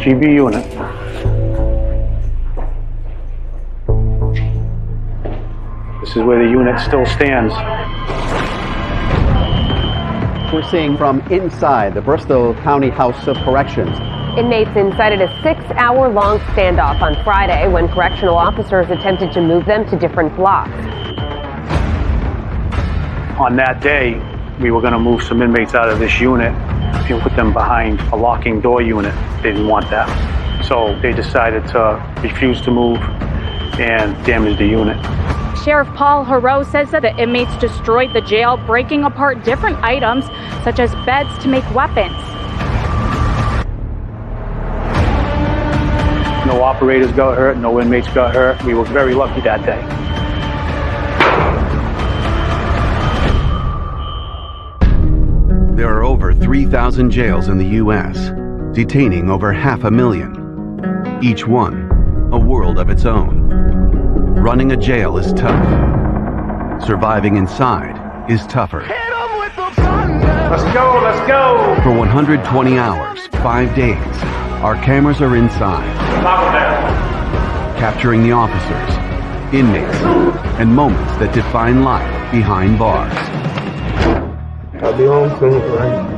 GB unit. This is where the unit still stands. We're seeing from inside the Bristol County House of Corrections. Inmates incited a 6-hour-long standoff on Friday when correctional officers attempted to move them to different blocks. On that day, we were going to move some inmates out of this unit and put them behind a locking door unit. They didn't want that. So they decided to refuse to move and damage the unit. Sheriff Paul Heroux says that the inmates destroyed the jail, breaking apart different items such as beds to make weapons. No operators got hurt, no inmates got hurt. We were very lucky that day. There are over 3,000 jails in the U.S., detaining over 500,000. Each one, a world of its own. Running a jail is tough. Surviving inside is tougher. Let's go, let's go! For 120 hours, 5 days, our cameras are inside, capturing the officers, inmates, and moments that define life behind bars. I'll be home soon, right?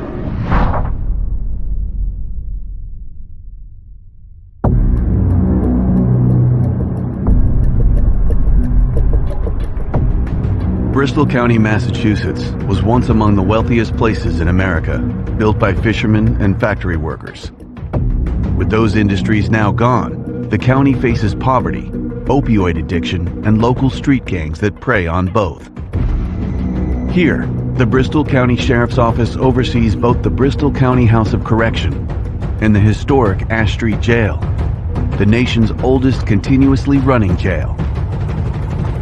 Bristol County, Massachusetts was once among the wealthiest places in America, built by fishermen and factory workers. With those industries now gone, the county faces poverty, opioid addiction, and local street gangs that prey on both. Here, the Bristol County Sheriff's Office oversees both the Bristol County House of Correction and the historic Ash Street Jail, the nation's oldest continuously running jail.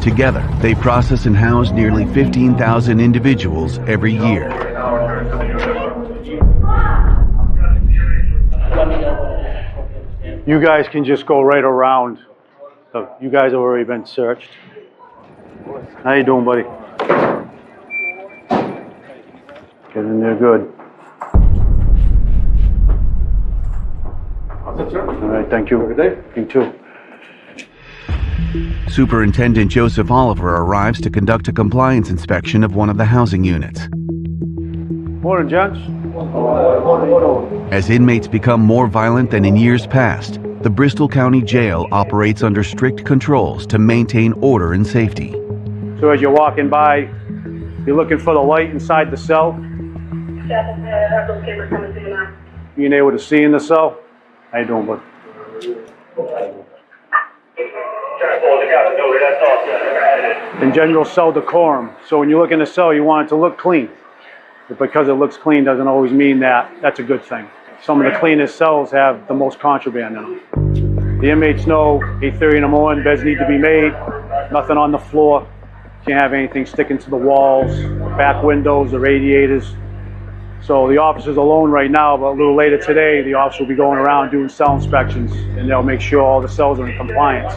Together, they process and house nearly 15,000 individuals every year. You guys can just go right around. So you guys have already been searched. How you doing, buddy? Get in there good. All right, thank you. Have a good day. You too. Superintendent Joseph Oliver arrives to conduct a compliance inspection of one of the housing units. Morning, gents. As inmates become more violent than in years past, the Bristol County Jail operates under strict controls to maintain order and safety. So as you're walking by, you're looking for the light inside the cell. Being able to see in the cell. How you doing, bud? In general, cell decorum. So when you look in the cell, you want it to look clean. But because it looks clean doesn't always mean that that's a good thing. Some of the cleanest cells have the most contraband in them. The inmates know 8:30 in the morning, beds need to be made, nothing on the floor. Can't have anything sticking to the walls, back windows, the radiators. So the officer's alone right now, but a little later today, the officer will be going around doing cell inspections, and they'll make sure all the cells are in compliance.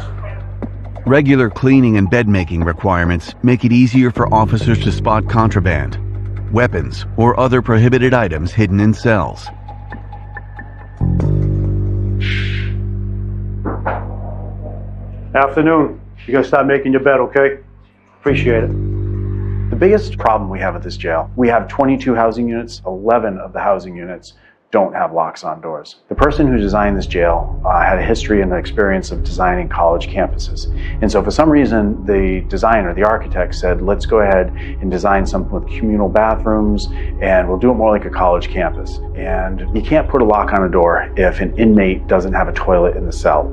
Regular cleaning and bed making requirements make it easier for officers to spot contraband, weapons, or other prohibited items hidden in cells. Afternoon. You gotta start making your bed, okay? Appreciate it. The biggest problem we have at this jail, we have 22 housing units. 11 of the housing units don't have locks on doors. The person who designed this jail had a history and the experience of designing college campuses. And so for some reason, the designer, the architect said, let's go ahead and design something with communal bathrooms and we'll do it more like a college campus. And you can't put a lock on a door if an inmate doesn't have a toilet in the cell.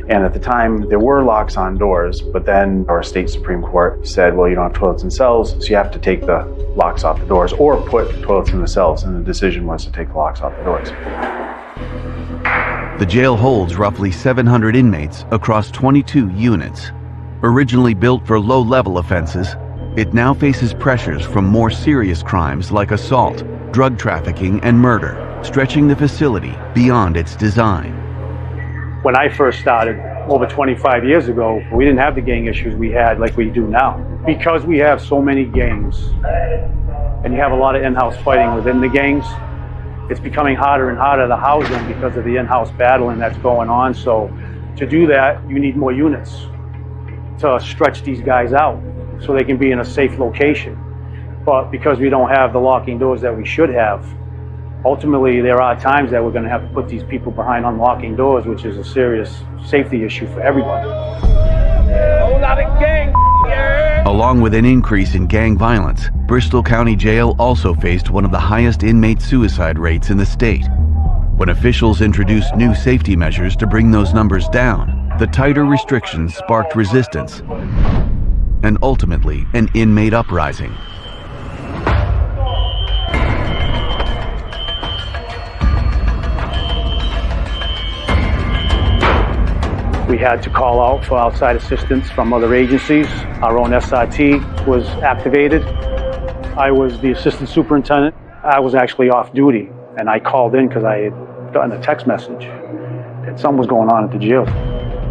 And at the time, there were locks on doors, but then our state Supreme Court said, well, you don't have toilets in cells, so you have to take the locks off the doors or put toilets in the cells. And the decision was to take the locks off the doors. The jail holds roughly 700 inmates across 22 units. Originally built for low-level offenses, it now faces pressures from more serious crimes like assault, drug trafficking, and murder, stretching the facility beyond its design. When I first started, over 25 years ago, we didn't have the gang issues we had like we do now. Because we have so many gangs, and you have a lot of in-house fighting within the gangs, it's becoming harder and harder to house them because of the in-house battling that's going on. So to do that, you need more units to stretch these guys out so they can be in a safe location. But because we don't have the locking doors that we should have, ultimately there are times that we're going to have to put these people behind unlocking doors, which is a serious safety issue for everybody. Along with an increase in gang violence, Bristol County Jail also faced one of the highest inmate suicide rates in the state. When officials introduced new safety measures to bring those numbers down, the tighter restrictions sparked resistance and ultimately an inmate uprising. We had to call out for outside assistance from other agencies. Our own SRT was activated. I was the assistant superintendent. I was actually off duty, and I called in because I had gotten a text message that something was going on at the jail.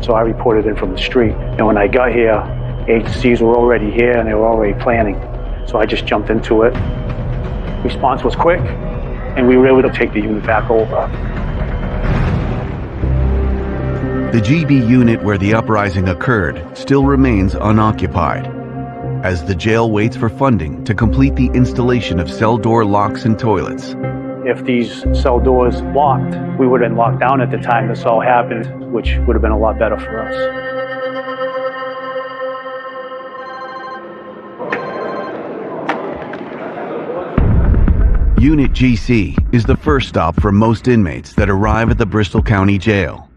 So I reported in from the street. And when I got here, agencies were already here and they were already planning. So I just jumped into it. Response was quick, and we were able to take the unit back over. The GB unit where the uprising occurred still remains unoccupied, as the jail waits for funding to complete the installation of cell door locks and toilets. If these cell doors locked, we would have been locked down at the time this all happened, which would have been a lot better for us. Unit GC is the first stop for most inmates that arrive at the Bristol County Jail.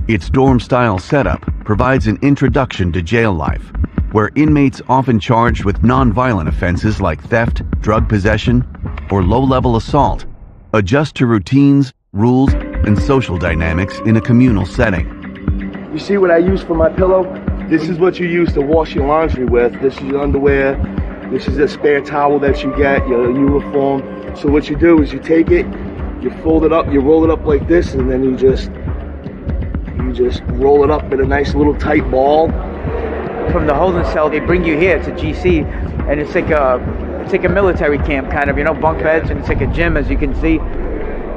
Its dorm-style setup provides an introduction to jail life, where inmates often charged with non-violent offenses like theft, drug possession, or low-level assault adjust to routines, rules, and social dynamics in a communal setting. You see what I use for my pillow? This is what you use to wash your laundry with. This is your underwear. This is a spare towel that you get, your uniform. So what you do is you take it, you fold it up, you roll it up like this, and then you just roll it up in a nice little tight ball. From the holding cell, they bring you here to GC, and it's like a military camp kind of, bunk beds, and it's like a gym, as you can see.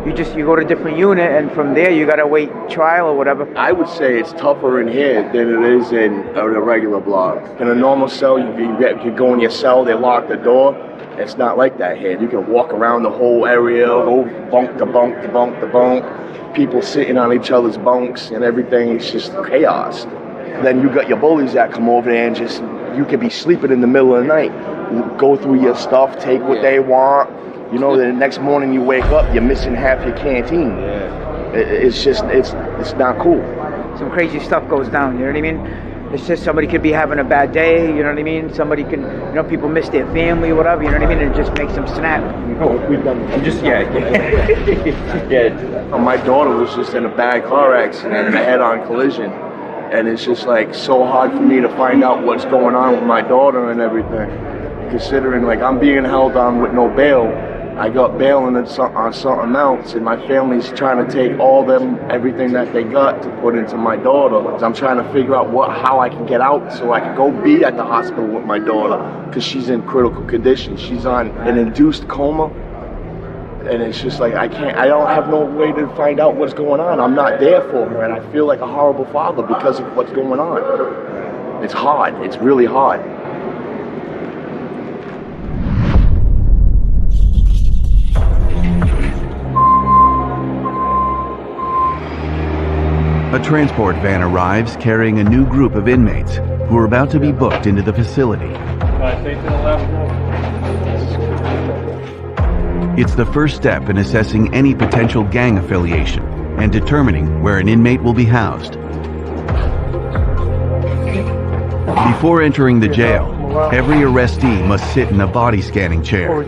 You go to a different unit, and from there you gotta wait trial or whatever. I would say it's tougher in here than it is in a regular block. In a normal cell, you go in your cell, they lock the door. It's not like that here. You can walk around the whole area, go bunk to bunk to bunk to bunk. People sitting on each other's bunks and everything. It's just chaos. Then you got your bullies that come over there and you could be sleeping in the middle of the night, go through your stuff, take what they want. The next morning you wake up, you're missing half your canteen. It's not cool. Some crazy stuff goes down, you know what I mean? It's just somebody could be having a bad day, you know what I mean? Somebody can, people miss their family or whatever, you know what I mean? It just makes them snap. We've done My daughter was just in a bad car accident, a head-on collision. And it's just so hard for me to find out what's going on with my daughter and everything. Considering I'm being held on with no bail. I got bail on something else, and my family's trying to take everything that they got to put into my daughter. I'm trying to figure out how I can get out so I can go be at the hospital with my daughter, because she's in critical condition. She's on an induced coma, and it's just I don't have no way to find out what's going on. I'm not there for her, and I feel like a horrible father because of what's going on. It's hard. It's really hard. A transport van arrives carrying a new group of inmates who are about to be booked into the facility. It's the first step in assessing any potential gang affiliation and determining where an inmate will be housed. Before entering the jail, every arrestee must sit in a body scanning chair.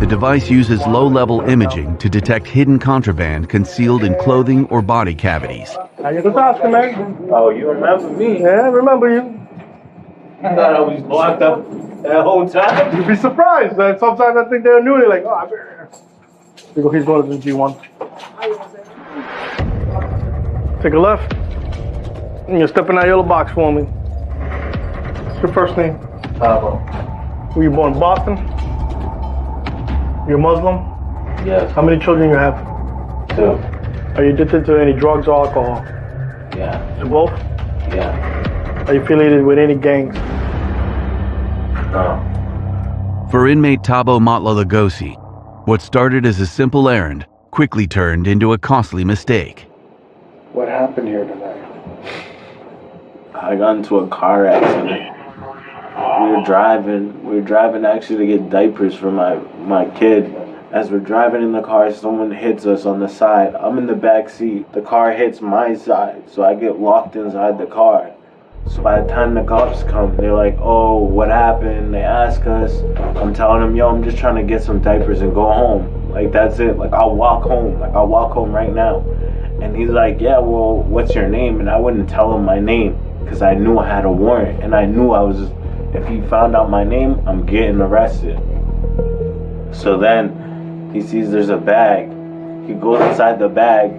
The device uses low-level imaging to detect hidden contraband concealed in clothing or body cavities. How you talking, man? Oh, you remember me? Yeah, I remember you. I thought I was locked up that whole time. You'd be surprised. Sometimes I think they're new. They're like, oh, he's going to the G1. Take a left. And you're stepping out yellow box for me. What's your first name? Pablo. Were you born in Boston? You're Muslim? Yes. How many children you have? 2. Are you addicted to any drugs or alcohol? Yeah. To both? Yeah. Are you affiliated with any gangs? No. For inmate Tabo Matla-Lugosi, what started as a simple errand quickly turned into a costly mistake. What happened here tonight? I got into a car accident. We were driving actually to get diapers for my kid. As we're driving in the car, someone hits us on the side. I'm in the back seat. The car hits my side, so I get locked inside the car. So by the time the cops come, they're like, oh, what happened? They ask us. I'm telling them, yo, I'm just trying to get some diapers and go home. Like, that's it. Like, I'll walk home. Like, I'll walk home right now. And he's like, yeah, well, what's your name? And I wouldn't tell him my name because I knew I had a warrant. And I knew if he found out my name, I'm getting arrested. So then he sees there's a bag. He goes inside the bag.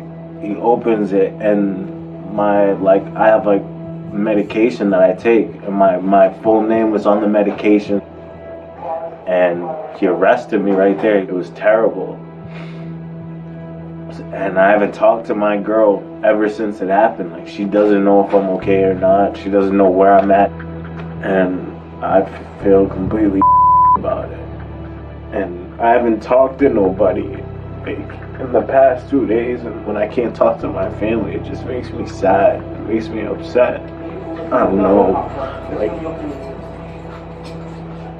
He opens it. And I have medication that I take, and my full name was on the medication, and he arrested me right there. It was terrible, and I haven't talked to my girl ever since it happened. Like, she doesn't know if I'm okay or not. She doesn't know where I'm at, and I feel completely about it. And I haven't talked to nobody in the past 2 days, and when I can't talk to my family, it just makes me sad. It makes me upset. I don't know. Like,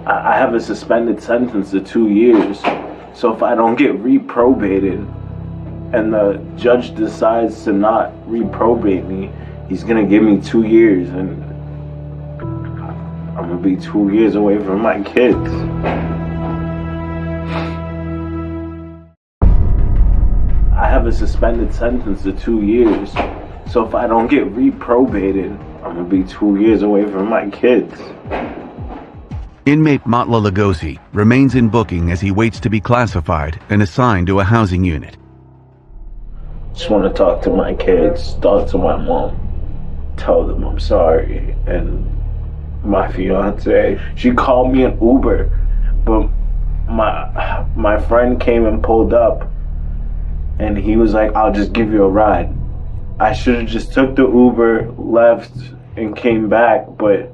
I have a suspended sentence of 2 years. So if I don't get reprobated and the judge decides to not reprobate me, he's gonna give me 2 years, and I'm gonna be 2 years away from my kids. I have a suspended sentence of 2 years. So if I don't get reprobated, I'm gonna be 2 years away from my kids. Inmate Matla-Lugosi remains in booking as he waits to be classified and assigned to a housing unit. Just want to talk to my kids, talk to my mom, tell them I'm sorry. And my fiance, she called me an Uber, but my friend came and pulled up, and he was like, I'll just give you a ride. I should have just took the Uber, left, and came back, but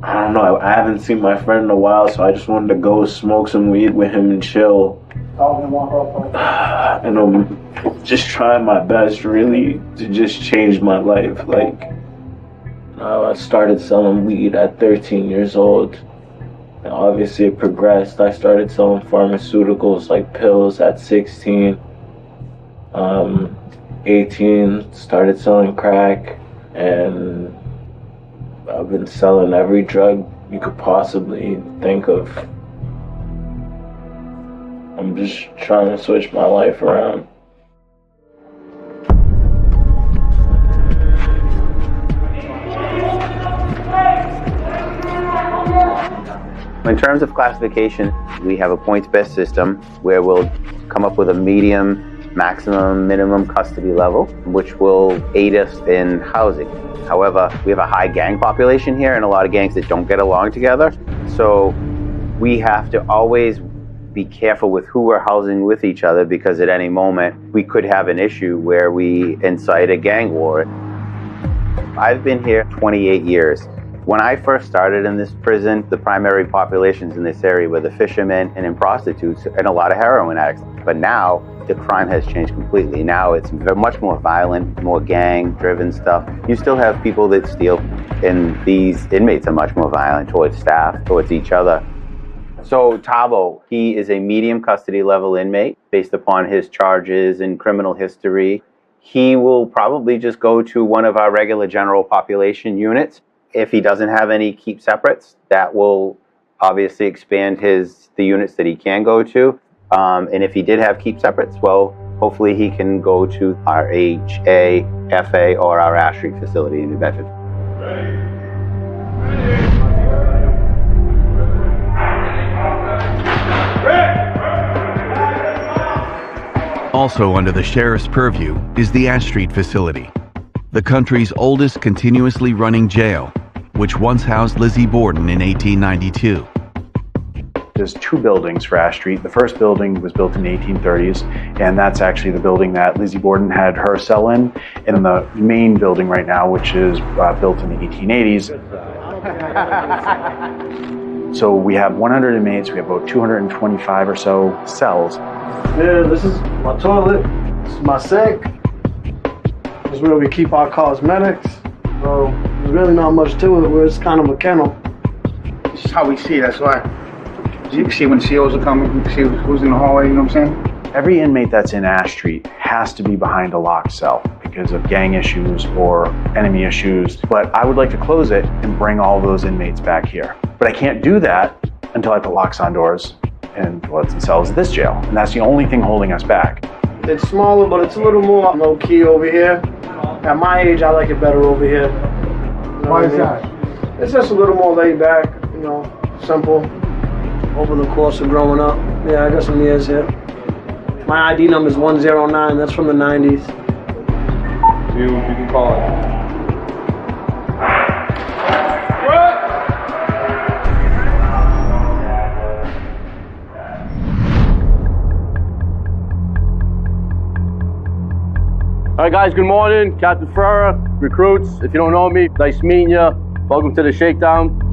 I don't know. I haven't seen my friend in a while, so I just wanted to go smoke some weed with him and chill. And I'm just trying my best, really, to just change my life. Like, I started selling weed at 13 years old. And obviously it progressed. I started selling pharmaceuticals like pills at 16. 18, started selling crack, and I've been selling every drug you could possibly think of. I'm just trying to switch my life around. In terms of classification, we have a points-based system where we'll come up with a medium, maximum, minimum custody level, which will aid us in housing. However, we have a high gang population here and a lot of gangs that don't get along together. So we have to always be careful with who we're housing with each other, because at any moment we could have an issue where we incite a gang war. I've been here 28 years. When I first started in this prison, the primary populations in this area were the fishermen and prostitutes and a lot of heroin addicts. But now the crime has changed completely. Now it's much more violent, more gang-driven stuff. You still have people that steal, and these inmates are much more violent towards staff, towards each other. So Tabo, he is a medium custody level inmate based upon his charges and criminal history. He will probably just go to one of our regular general population units. If he doesn't have any keep separates, that will obviously expand the units that he can go to. And if he did have keep separates, well, hopefully he can go to our HA, FA, or our Ash Street facility in New Bedford. Also under the sheriff's purview is the Ash Street facility, the country's oldest continuously running jail, which once housed Lizzie Borden in 1892. There's 2 buildings for Ash Street. The first building was built in the 1830s, and that's actually the building that Lizzie Borden had her cell in. And the main building right now, which is built in the 1880s. So we have 100 inmates, we have about 225 or so cells. Yeah, this is my toilet, this is my sink. This is where we keep our cosmetics. So there's really not much to it, it's kind of a kennel. This is how we see, that's why. You can see when COs are coming, you can see who's in the hallway, you know what I'm saying? Every inmate that's in Ash Street has to be behind a locked cell because of gang issues or enemy issues. But I would like to close it and bring all those inmates back here. But I can't do that until I put locks on doors and lets in cells at this jail. And that's the only thing holding us back. It's smaller, but it's a little more low-key over here. At my age, I like it better over here. You know Why is what I mean? that? It's just a little more laid back, you know, simple. Over the course of growing up. Yeah, I got some years here. My ID number is 109, that's from the 90s. You can call it. All right, guys, good morning. Captain Ferrer, recruits. If you don't know me, nice meeting you. Welcome to the shakedown.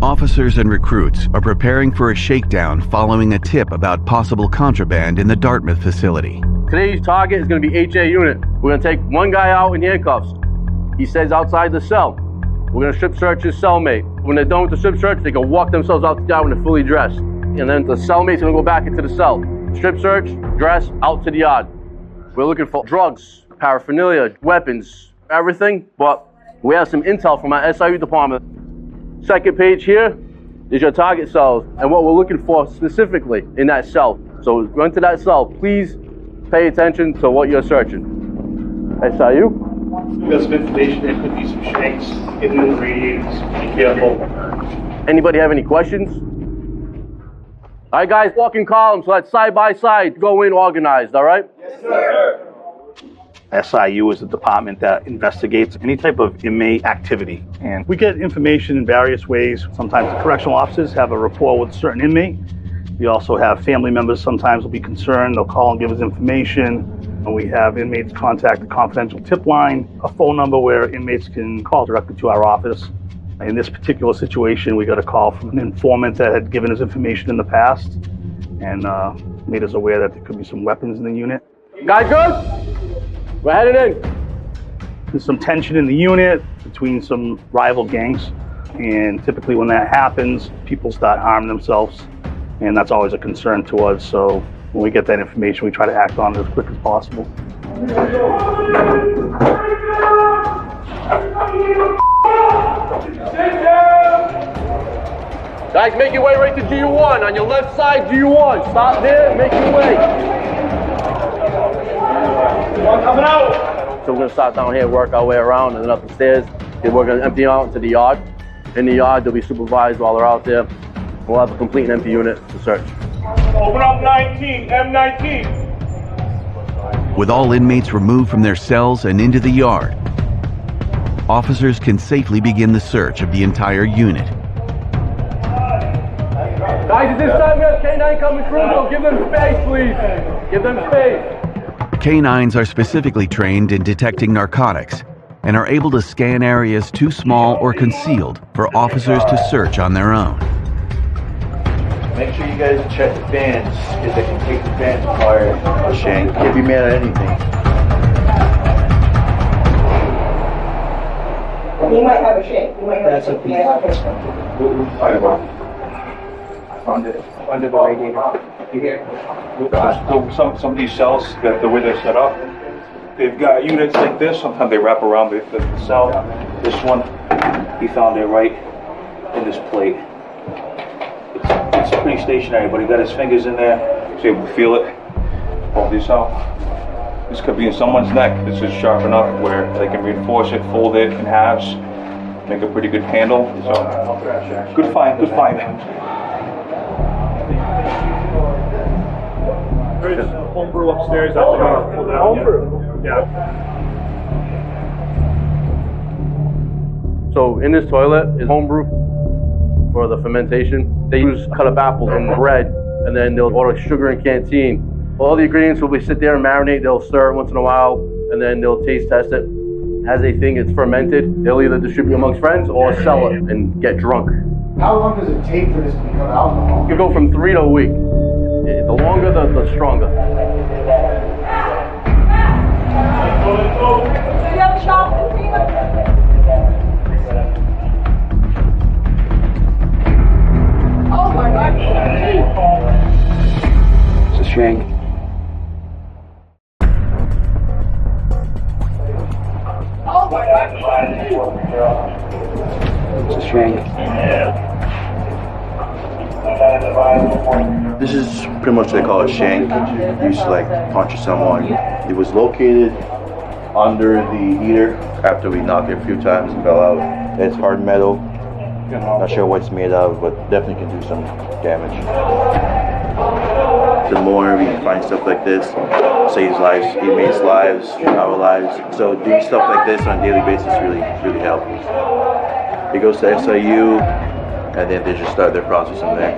Officers and recruits are preparing for a shakedown following a tip about possible contraband in the Dartmouth facility. Today's target is going to be HA unit. We're going to take one guy out in handcuffs. He stays outside the cell. We're going to strip search his cellmate. When they're done with the strip search, they can walk themselves out the yard when they're fully dressed. And then the cellmate's going to go back into the cell. Strip search, dress, out to the yard. We're looking for drugs, paraphernalia, weapons, everything, but we have some intel from our SIU department. Second page here is your target cells and what we're looking for specifically in that cell. So go into that cell. Please pay attention to what you're searching. SIU? We got some information. There could be some shanks hidden in the radiators. Be careful. Anybody have any questions? All right, guys, walk in columns, so that's side by side. Go in organized, all right? Yes, sir. SIU is the department that investigates any type of inmate activity. And we get information in various ways. Sometimes the correctional officers have a rapport with a certain inmate. We also have family members sometimes will be concerned. They'll call and give us information. And we have inmates contact the confidential tip line, a phone number where inmates can call directly to our office. In this particular situation, we got a call from an informant that had given us information in the past and made us aware that there could be some weapons in the unit. Guys good? We're headed in. There's some tension in the unit between some rival gangs, and typically when that happens, people start arming themselves, and that's always a concern to us. So when we get that information, we try to act on it as quick as possible. Guys, make your way right to GU1. On your left side, GU1. Stop there, make your way. One coming out. So we're gonna start down here, work our way around, and then up the stairs. Then we're gonna empty out into the yard. In the yard, they'll be supervised while they're out there. We'll have a complete and empty unit to search. Open up 19, M19. With all inmates removed from their cells and into the yard, officers can safely begin the search of the entire unit. Guys, at this time we have K9 coming through, so give them space, please. Give them space. Canines are specifically trained in detecting narcotics and are able to scan areas too small or concealed for officers to search on their own. Make sure you guys check the fans, because they can take the fans apart. Shane, can't be mad at anything. He might have a shake. He might have That's a piece. I found it under the radiator. You hear? Some of these cells, the way they're set up, they've got units like this. Sometimes they wrap around the cell. This one, he found it right in this plate. It's pretty stationary, but he got his fingers in there, so able to feel it. Pull this out. This could be in someone's neck. This is sharp enough where they can reinforce it, fold it in halves, make a pretty good handle. So, good find, good find. There's homebrew upstairs. Homebrew? Yeah. So in this toilet is homebrew for the fermentation. They use cut up apples and bread, and then they'll order sugar and canteen. All the ingredients will be sit there and marinate. They'll stir it once in a while, and then they'll taste test it. As they think it's fermented, they'll either distribute amongst friends or sell it and get drunk. How long does it take for this to become alcohol? It could go from 3 to a week. The longer, the stronger. Oh my God! It's a shank. Oh my God! It's a shank. This is pretty much what they call a shank. You used to like punch someone. It was located under the heater after we knocked it a few times and fell out. It's hard metal. Not sure what it's made of, but definitely can do some damage. The more we find stuff like this, saves lives, inmates' lives, our lives. So doing stuff like this on a daily basis really helps. It goes to SIU, and then they just start their process from there.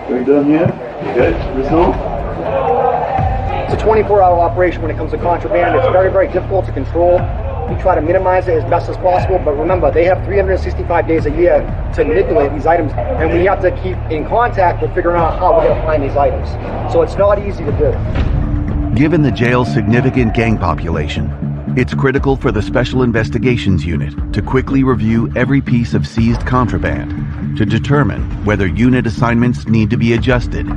We're done here? Good? It's a 24-hour operation when it comes to contraband. It's very, very difficult to control. We try to minimize it as best as possible, but remember, they have 365 days a year to manipulate these items, and we have to keep in contact with figuring out how we're going to find these items. So it's not easy to do. Given the jail's significant gang population, it's critical for the Special Investigations Unit to quickly review every piece of seized contraband to determine whether unit assignments need to be adjusted.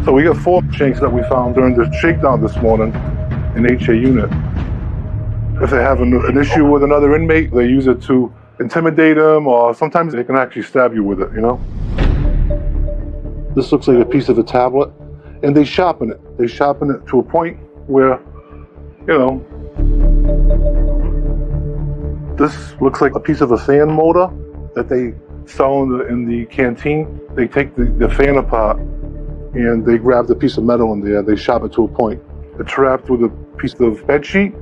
So we got 4 shanks that we found during the shakedown this morning in HA unit. If they have an issue with another inmate, they use it to intimidate them, or sometimes they can actually stab you with it, you know? This looks like a piece of a tablet, and they sharpen it. They sharpen it to a point where, you know, this looks like a piece of a fan motor that they sell in the canteen. They take the fan apart, and they grab the piece of metal in there, they sharp it to a point. It's wrapped with a piece of bed sheet,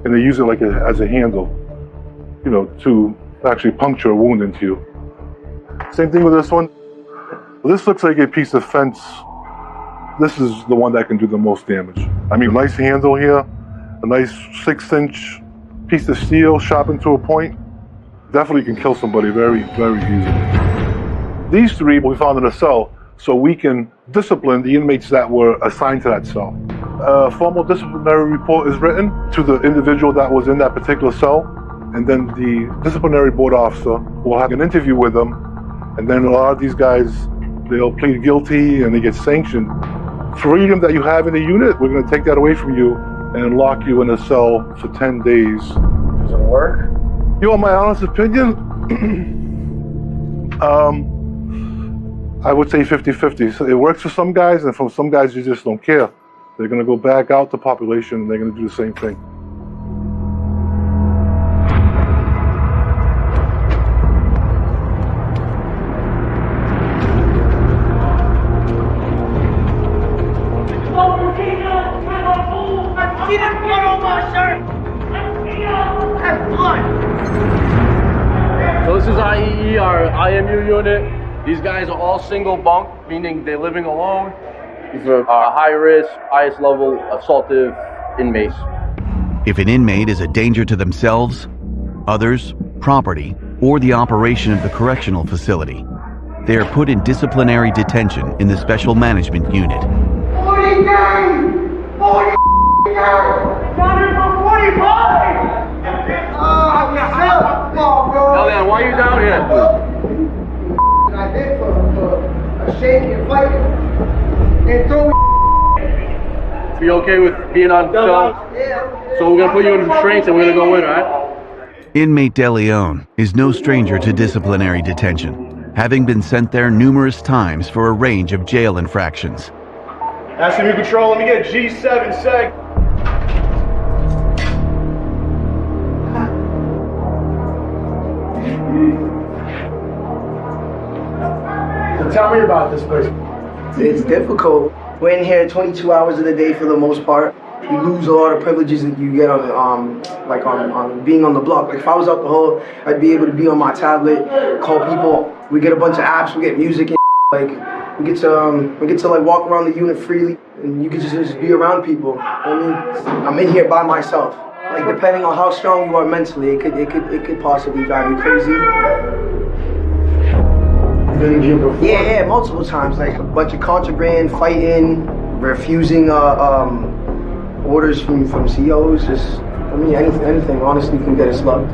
and they use it like as a handle, you know, to actually puncture a wound into you. Same thing with this one. This looks like a piece of fence. This is the one that can do the most damage. I mean, nice handle here, a nice 6-inch piece of steel sharpened to a point. Definitely can kill somebody very, very easily. These 3 we found in a cell, so we can discipline the inmates that were assigned to that cell. A formal disciplinary report is written to the individual that was in that particular cell, and then the disciplinary board officer will have an interview with them, and then a lot of these guys, they'll plead guilty and they get sanctioned. Freedom that you have in the unit, we're going to take that away from you and lock you in a cell for 10 days. Does it work? You want my honest opinion? I would say 50-50. So it works for some guys, and for some guys, you just don't care. They're going to go back out to population, and they're going to do the same thing. So this is IEE, our IMU unit. These guys are all single bunk, meaning they're living alone. These are high risk, highest level assaultive inmates. If an inmate is a danger to themselves, others, property, or the operation of the correctional facility, they are put in disciplinary detention in the Special Management Unit. 40 days! 40 days! Running for 45! Elian, why are you down here? I did for a shaking and fighting. And throw Be okay with being on film? So we're going to put you in restraints and we're going to go in, all right? Inmate De Leon is no stranger to disciplinary detention, having been sent there numerous times for a range of jail infractions. SMU Control, let me get G7 sec. So tell me about this place. It's difficult. We're in here 22 hours of the day for the most part. you lose a lot of privileges that you get on being on the block. Like if I was out the hole, I'd be able to be on my tablet, call people. We get a bunch of apps, we get music, and like we get to like walk around the unit freely, and you can just be around people. I mean, I'm in here by myself. Like depending on how strong you are mentally, it could possibly drive you crazy. Yeah, multiple times. Like a bunch of contraband, fighting, refusing orders from CEOs. Just, I mean, anything honestly can get us slugged.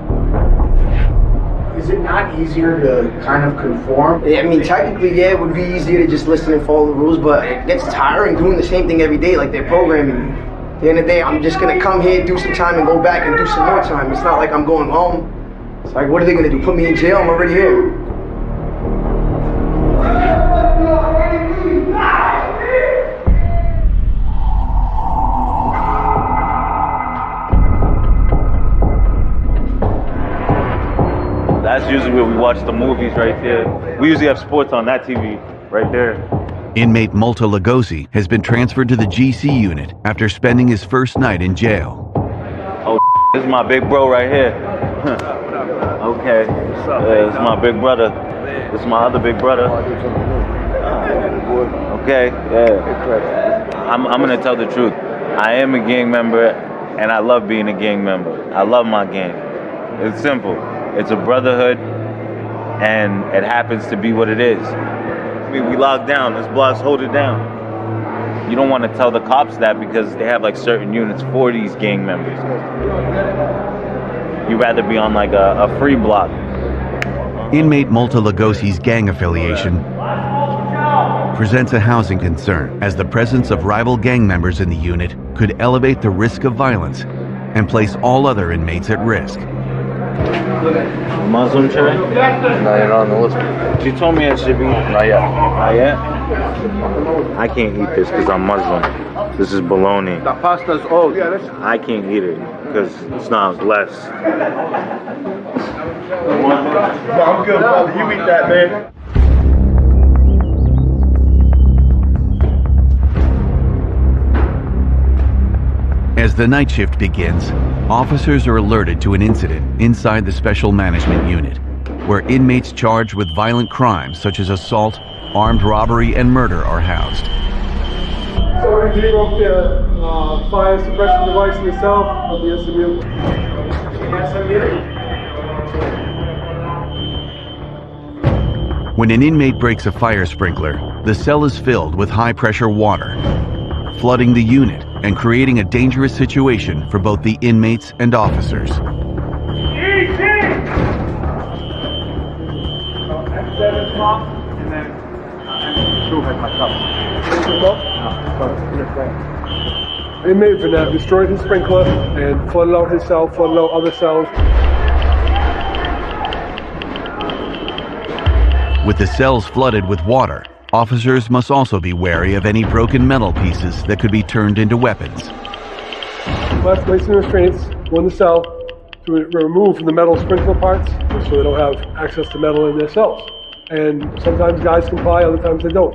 Is it not easier to kind of conform? I mean, technically, yeah, it would be easier to just listen and follow the rules, but it gets tiring doing the same thing every day, like they're programming you. At the end of the day, I'm just gonna come here, do some time, and go back and do some more time. It's not like I'm going home. It's like, what are they gonna do? Put me in jail? I'm already here. That's usually where we watch the movies right there. We usually have sports on that TV right there. Inmate Multa Lugosi has been transferred to the GC unit after spending his first night in jail. Oh, this is my big bro right here. Okay. This is my big brother. This is my other big brother. Okay, yeah. I'm gonna tell the truth. I am a gang member, and I love being a gang member. I love my gang. It's simple. It's a brotherhood, and it happens to be what it is. I mean, we lock down. Let's blocks hold it down. You don't want to tell the cops that because they have like certain units for these gang members. You'd rather be on like a free block. Inmate Multa Lugosi's gang affiliation presents a housing concern, as the presence of rival gang members in the unit could elevate the risk of violence and place all other inmates at risk. Muslim tray? No, you're not on the list. You told me it should be. Not yet. Not yet? I can't eat this because I'm Muslim. This is bologna. The pasta's old. I can't eat it because it's not blessed. No, I'm good, brother. You eat that, man. As the night shift begins, officers are alerted to an incident inside the Special Management Unit, where inmates charged with violent crimes such as assault, armed robbery, and murder are housed. So we're getting off the fire suppression device in the cell of the SMU. When an inmate breaks a fire sprinkler, the cell is filled with high-pressure water, flooding the unit and creating a dangerous situation for both the inmates and officers. Inmate Vanette destroyed his sprinkler and flooded out his cell, flooded out other cells. With the cells flooded with water, officers must also be wary of any broken metal pieces that could be turned into weapons. Last placing restraints on the cell to remove from the metal sprinkler parts so they don't have access to metal in their cells. And sometimes guys comply, other times they don't.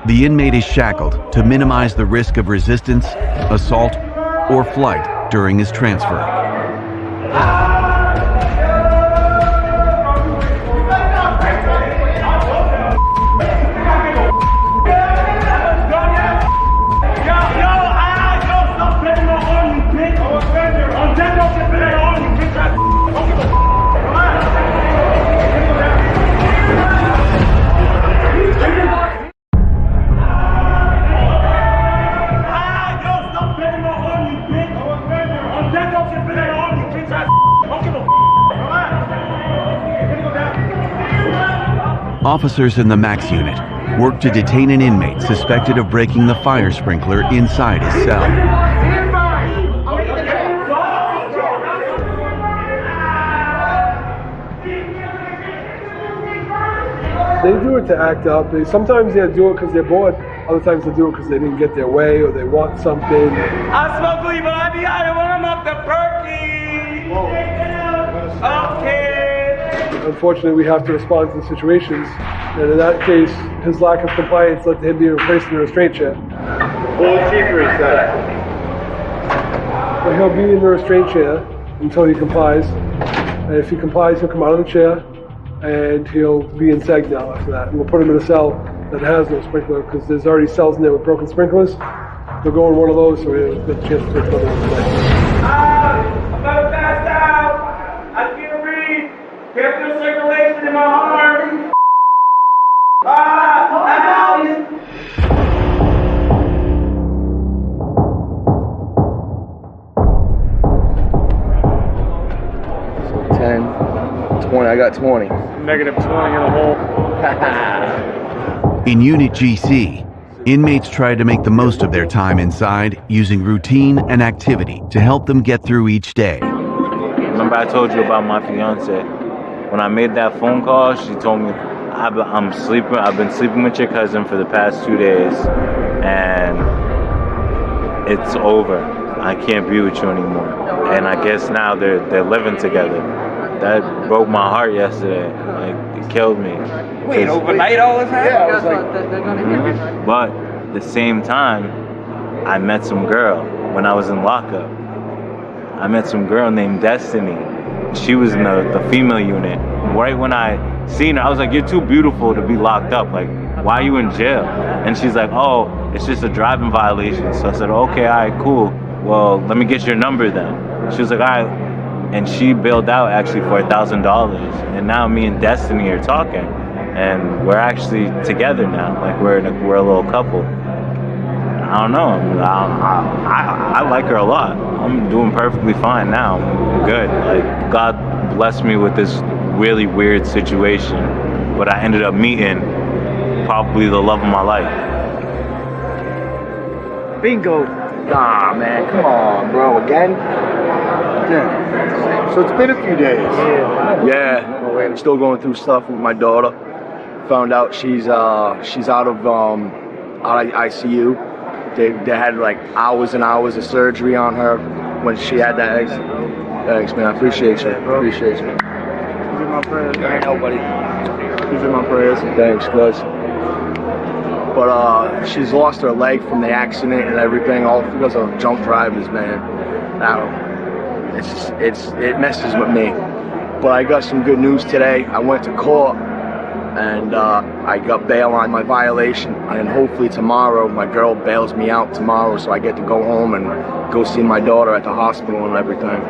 The inmate is shackled to minimize the risk of resistance, assault, or flight during his transfer. Officers in the MAX unit worked to detain an inmate suspected of breaking the fire sprinkler inside his cell. They do it to act up. Sometimes they do it because they're bored. Other times they do it because they didn't get their way or they want something. I smoke weed, but I be high when I'm off the perky. Okay. Unfortunately, we have to respond to the situations. And in that case, his lack of compliance led to him being placed in a restraint chair. Well, cheaper, he said. But he'll be in the restraint chair until he complies. And if he complies, he'll come out of the chair and he'll be in seg now after that. And we'll put him in a cell that has no sprinkler because there's already cells in there with broken sprinklers. He'll go in one of those so he'll get the chance to take another one tonight. I'm about to pass out. I can't breathe. Can't feel circulation in my arm. Ow! 10, 20, I got 20. Negative 20 in a hole. In Unit GC, inmates try to make the most of their time inside using routine and activity to help them get through each day. Remember I told you about my fiance? When I made that phone call, she told me, I've been sleeping with your cousin for the past 2 days, and it's over. I can't be with you anymore. And I guess now they're living together. That broke my heart yesterday. Like, it killed me. Wait, overnight all this happened? Yeah, I was like, But at the same time, I met some girl when I was in lockup. I met some girl named Destiny. She was in the female unit. Right when I seen her, I was like, you're too beautiful to be locked up. Like, why are you in jail? And she's like, oh, it's just a driving violation. So I said, okay, all right, cool. Well, let me get your number then. She was like, all right. And she bailed out actually for $1,000. And now me and Destiny are talking. And we're actually together now. Like, we're a little couple. I don't know. I like her a lot. I'm doing perfectly fine now. I'm good. Like, God blessed me with this really weird situation, but I ended up meeting probably the love of my life. Bingo. Nah, man, come on, bro. Again? so it's been a few days. Yeah. I'm still going through stuff with my daughter. Found out she's out of ICU. They had like hours and hours of surgery on her when she had that accident. Thanks, man. I appreciate you. Appreciate you. These are my prayers. I know, buddy. These are my prayers. Thanks, cuz. But she's lost her leg from the accident and everything, all because of drunk drivers, man. It messes with me. But I got some good news today. I went to court and I got bail on my violation. And hopefully tomorrow, my girl bails me out tomorrow, so I get to go home and go see my daughter at the hospital and everything.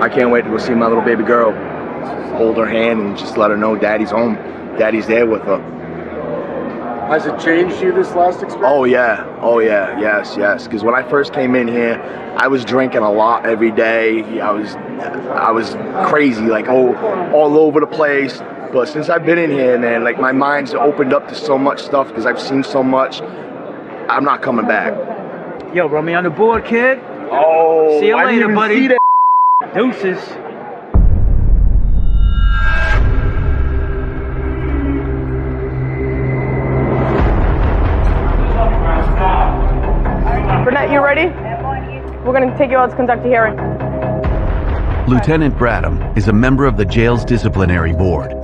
I can't wait to go see my little baby girl. Hold her hand and just let her know Daddy's home. Daddy's there with her. Has it changed you this last experience? Oh yeah, yes. Because when I first came in here, I was drinking a lot every day. I was crazy, like all over the place. But since I've been in here, man, like my mind's opened up to so much stuff because I've seen so much. I'm not coming back. Yo, run me on the board, kid. Oh, see you I didn't later, even buddy. see that. Deuces. Burnett, you ready? We're going to take you out to conduct a hearing. Lieutenant Bradham is a member of the jail's disciplinary board,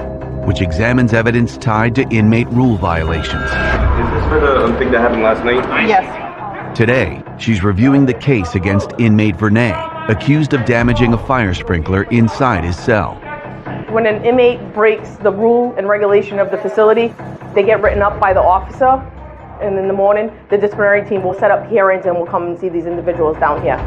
which examines evidence tied to inmate rule violations. Is this for the thing that happened last night? Yes. Today, she's reviewing the case against inmate Vernay, accused of damaging a fire sprinkler inside his cell. When an inmate breaks the rule and regulation of the facility, they get written up by the officer. And in the morning, the disciplinary team will set up hearings and will come and see these individuals down here.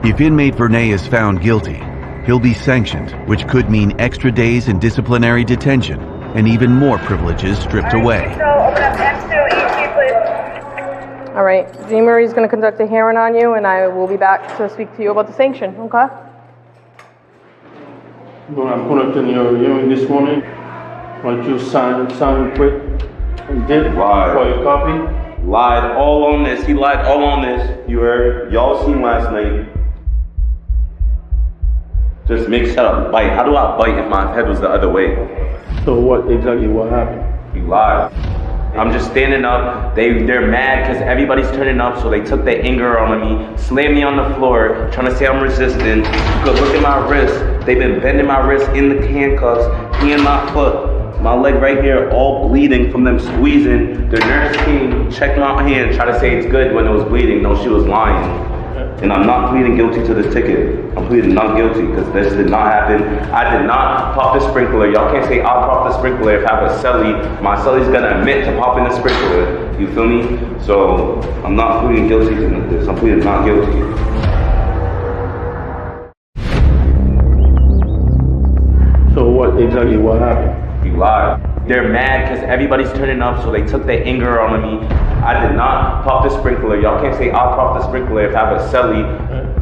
If inmate Vernay is found guilty, he'll be sanctioned, which could mean extra days in disciplinary detention and even more privileges stripped away. Open up S02E06, please. All right, Jean Marie's going to conduct a hearing on you, and I will be back to speak to you about the sanction, okay? I'm conducting your hearing this morning. Why don't you sign quick and did it Lied. for your copy? Lied all on this. He lied all on this. You heard? Y'all seen last night. Just make shut up. Bite. How do I bite if my head was the other way? So what happened? You lied. I'm just standing up. They're mad because everybody's turning up, so they took their anger on me, slammed me on the floor, trying to say I'm resisting. You could look at my wrist. They've been bending my wrist in the handcuffs, me and my foot. My leg right here, all bleeding from them squeezing. The nurse came, checked my hand, tried to say it's good when it was bleeding. No, she was lying. And I'm not pleading guilty to the ticket. I'm pleading not guilty because this did not happen. I did not pop the sprinkler. Y'all can't say I popped the sprinkler if I have a celly. My celly's gonna admit to popping the sprinkler. You feel me? So I'm not pleading guilty to this. I'm pleading not guilty. So what happened? You lied. They're mad because everybody's turning up, so they took their anger on me. I did not pop the sprinkler. Y'all can't say I popped the sprinkler if I have a celly.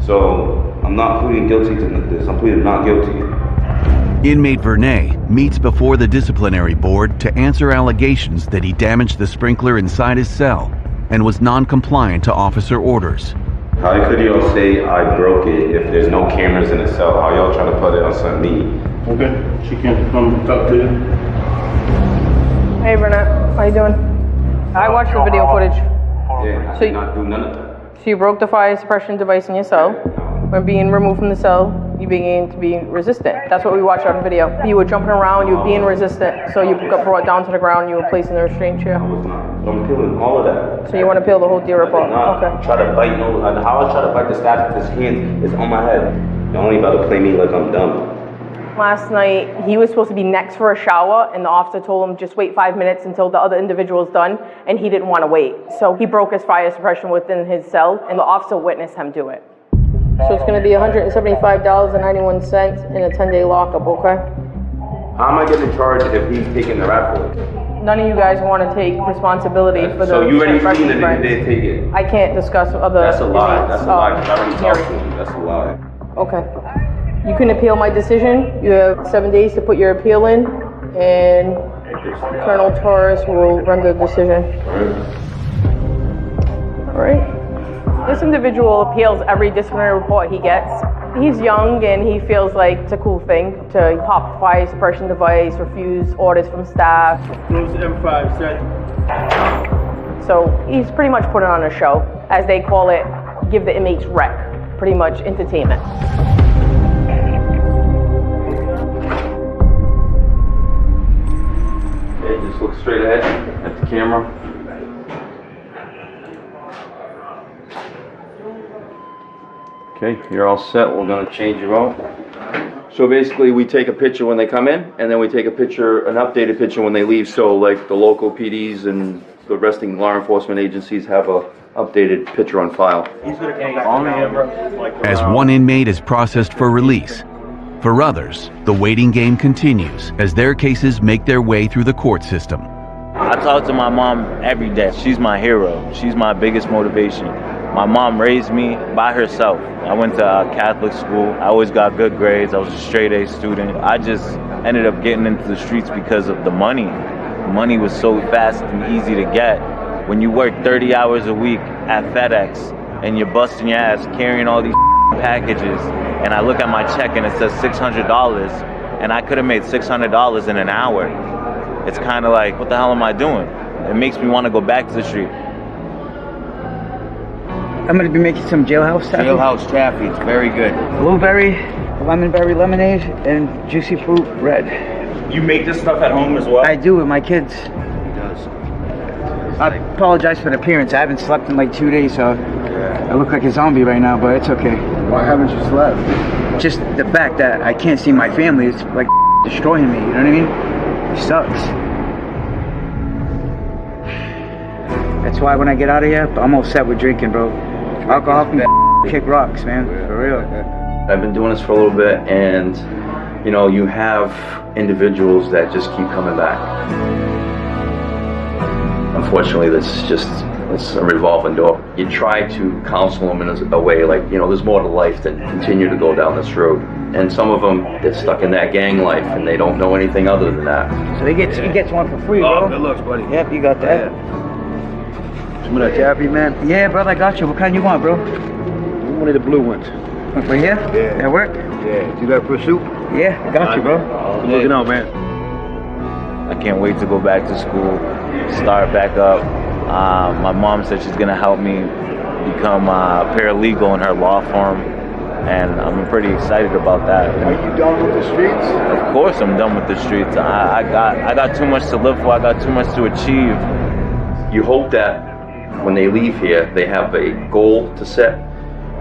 So I'm not pleading guilty to this. I'm pleading not guilty. Inmate Vernay meets before the disciplinary board to answer allegations that he damaged the sprinkler inside his cell and was non-compliant to officer orders. How could y'all say I broke it if there's no cameras in the cell? How y'all trying to put it on some me? Okay, she can't come talk to you. Hey Burnett, how you doing? I watched the video footage. Yeah, I did not do none of that. So you broke the fire suppression device in your cell. When being removed from the cell, you began to be resistant. That's what we watched on video. You were jumping around, you were being resistant, so you got brought down to the ground, you were placed in the restraint chair. I was not. So I'm appealing all of that. So you want to appeal the whole deal report? Okay. Try to bite how I try to bite the staff with his hand is on my head. Y'all only about to play me like I'm dumb. Last night, he was supposed to be next for a shower, and the officer told him just wait 5 minutes until the other individual is done, and he didn't want to wait. So he broke his fire suppression within his cell, and the officer witnessed him do it. So it's going to be $175.91 and a 10-day lockup, okay? How am I getting charged if he's taking the rap for it? None of you guys want to take responsibility for the So you already seen that suppression he did take it? I can't discuss other That's a lie. inmates, That's a lie. 'Cause I already talked to hearing. him. That's a lie. Okay. You can appeal my decision. You have 7 days to put your appeal in, and Colonel Torres will render the decision. All right. This individual appeals every disciplinary report he gets. He's young and he feels like it's a cool thing to pop a fire suppression device, refuse orders from staff. Close M5, set. So he's pretty much putting on a show, as they call it, give the inmates rec, pretty much entertainment. Okay, just look straight ahead at the camera. Okay, you're all set. We're gonna change you out. So basically, we take a picture when they come in, and then we take a picture, an updated picture when they leave. So like the local PDs and the resting law enforcement agencies have a updated picture on file. As one inmate is processed for release, for others, the waiting game continues as their cases make their way through the court system. I talk to my mom every day. She's my hero. She's my biggest motivation. My mom raised me by herself. I went to Catholic school. I always got good grades. I was a straight A student. I just ended up getting into the streets because of the money. Money was so fast and easy to get. When you work 30 hours a week at FedEx and you're busting your ass carrying all these packages, and I look at my check and it says $600, and I could have made $600 in an hour. It's kind of like, what the hell am I doing? It makes me want to go back to the street. I'm going to be making some jailhouse taffy. Jailhouse taffy, it's very good. Blueberry, lemon berry lemonade, and juicy fruit red. You make this stuff at home as well? I do with my kids. He does. I apologize for the appearance. I haven't slept in like 2 days, so I look like a zombie right now, but it's okay. Why haven't you slept? Just the fact that I can't see my family is like destroying me, you know what I mean? It sucks. That's why when I get out of here, I'm all set with drinking, bro. Alcohol can kick rocks, man, for real. I've been doing this for a little bit, and you know, you have individuals that just keep coming back. Unfortunately, it's a revolving door. You try to counsel them in a way like, you know, there's more to life than continue to go down this road. And some of them, they're stuck in that gang life and they don't know anything other than that. So he gets one for free, bro. Oh, good looks, buddy. Yep, you got that. Some of that taffy, man? Yeah, brother, I got you. What kind you want, bro? One of the blue ones. Right here? Yeah. That work? Yeah. Do that for a soup? Yeah, I got you, bro. Good looking out, man. I can't wait to go back to school, start back up. My mom said she's gonna help me become a paralegal in her law firm, and I'm pretty excited about that. Are you done with the streets? Of course I'm done with the streets. I got too much to live for, I got too much to achieve. You hope that when they leave here, they have a goal to set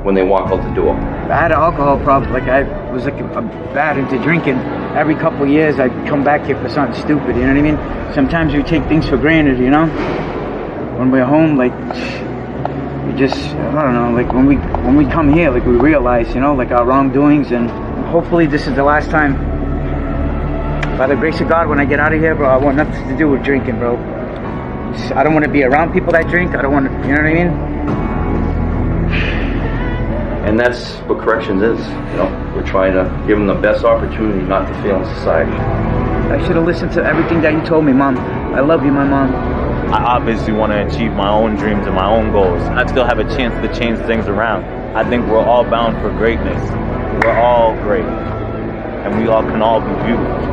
when they walk out the door. I had an alcohol problem. Like I was like bad into drinking. Every couple of years I'd come back here for something stupid, you know what I mean? Sometimes we take things for granted, you know? When we're home, like, we just, I don't know, like when we come here, like we realize, you know, like our wrongdoings, and hopefully this is the last time. By the grace of God, when I get out of here, bro, I want nothing to do with drinking, bro. I don't want to be around people that drink. I don't want to, you know what I mean? And that's what corrections is, you know? We're trying to give them the best opportunity not to fail in society. I should have listened to everything that you told me, Mom. I love you, my mom. I obviously want to achieve my own dreams and my own goals. I still have a chance to change things around. I think we're all bound for greatness. We're all great. And we all can all be beautiful.